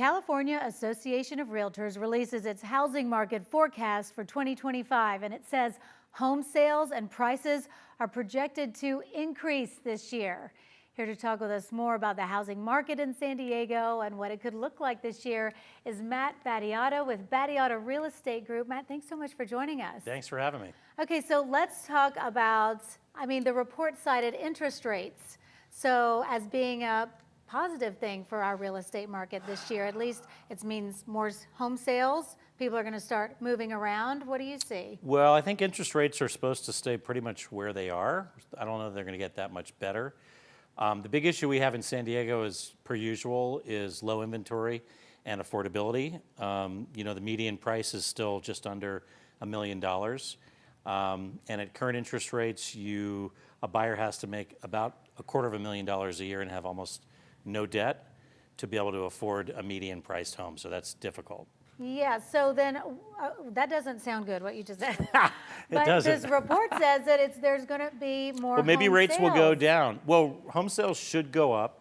California Association of Realtors releases its housing market forecast for 2025, and it says home sales and prices are projected to increase this year. Here to talk with us more about the housing market in San Diego and what it could look like this year is Matt Battiata with Battiata Real Estate Group. Matt, thanks so much for joining us. Thanks for having me. Okay, so let's talk about, the report cited interest rates. So as being a positive thing for our real estate market this year, at least it means more home sales. People are going to start moving around. What do you see? Well, I think interest rates are supposed to stay pretty much where they are. I don't know if they're going to get that much better. The big issue we have in San Diego, is per usual, is low inventory and affordability. The median price is still just under $1 million. And at current interest rates, a buyer has to make about $250,000 a year and have almost no debt to be able to afford a median priced home. So that's difficult. Yeah, so then that doesn't sound good, what you just said. It doesn't. This report says that there's going to be more Well, maybe home rates sales. will go down. Well, home sales should go up.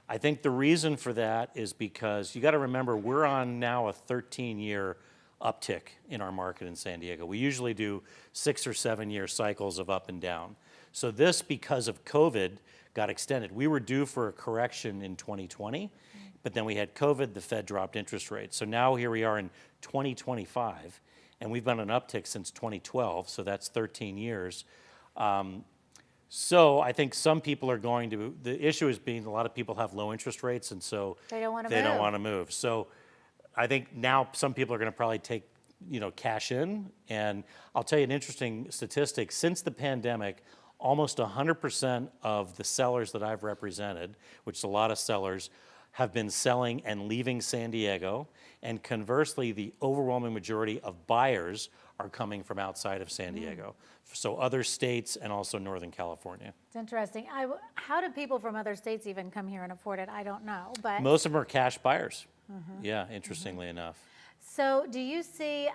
I think the reason for that is because you got to remember we're on now a 13-year uptick in our market in San Diego. We usually do 6 or 7 year cycles of up and down. So this, because of COVID, got extended. We were due for a correction in 2020, but then we had COVID, the Fed dropped interest rates. So now here we are in 2025, and we've been on an uptick since 2012, so that's 13 years. So I think some people are going to, the issue is being a lot of people have low interest rates, and so they don't want to move. So I think now some people are going to probably take, cash in. And I'll tell you an interesting statistic. Since the pandemic, almost 100% of the sellers that I've represented, which is a lot of sellers, have been selling and leaving San Diego. And conversely, the overwhelming majority of buyers are coming from outside of San Diego. So other states and also Northern California. It's interesting. How do people from other states even come here and afford it? I don't know. But most of them are cash buyers. Yeah, interestingly enough. So do you see,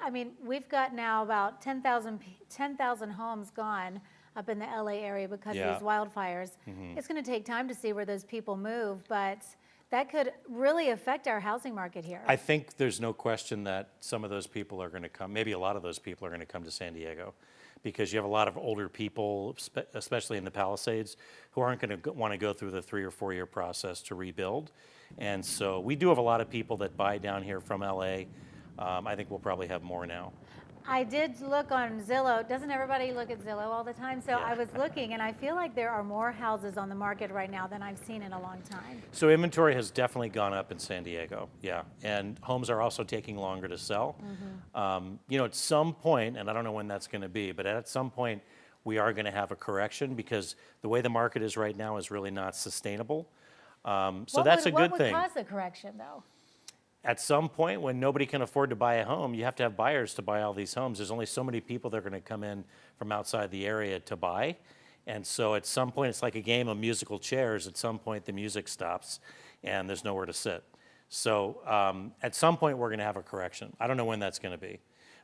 we've got now about 10,000 homes gone up in the LA area because of these wildfires. It's going to take time to see where those people move, but that could really affect our housing market here. I think there's no question that some of those people are going to come, maybe a lot of those people are going to come to San Diego, because you have a lot of older people, especially in the Palisades, who aren't going to want to go through the 3 or 4 year process to rebuild. And so we do have a lot of people that buy down here from LA. I think we'll probably have more now. I did look on Zillow. Doesn't everybody look at Zillow all the time? So I was looking, and I feel like there are more houses on the market right now than I've seen in a long time. So inventory has definitely gone up in San Diego, and homes are also taking longer to sell. At some point, and I don't know when that's going to be, but at some point we are going to have a correction, because the way the market is right now is really not sustainable. So that's a good thing. What would cause the correction, though? At some point, when nobody can afford to buy a home, you have to have buyers to buy all these homes. There's only so many people that are going to come in from outside the area to buy. And so at some point, it's like a game of musical chairs. At some point, the music stops and there's nowhere to sit. So at some point, we're going to have a correction. I don't know when that's going to be.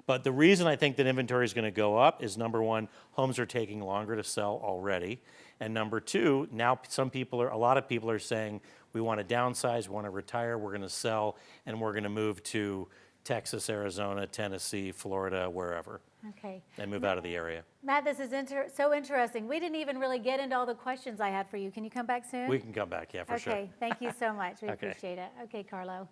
But the reason I think that inventory is going to go up is, number one, homes are taking longer to sell already. And number two, now a lot of people are saying, we want to downsize, we want to retire, we're going to sell, and we're going to move to Texas, Arizona, Tennessee, Florida, wherever. Okay. And move out of the area. Matt, this is so interesting. We didn't even really get into all the questions I had for you. Can you come back soon? We can come back, yeah, for sure. Okay, thank you so much. We appreciate it. Okay, Carlo.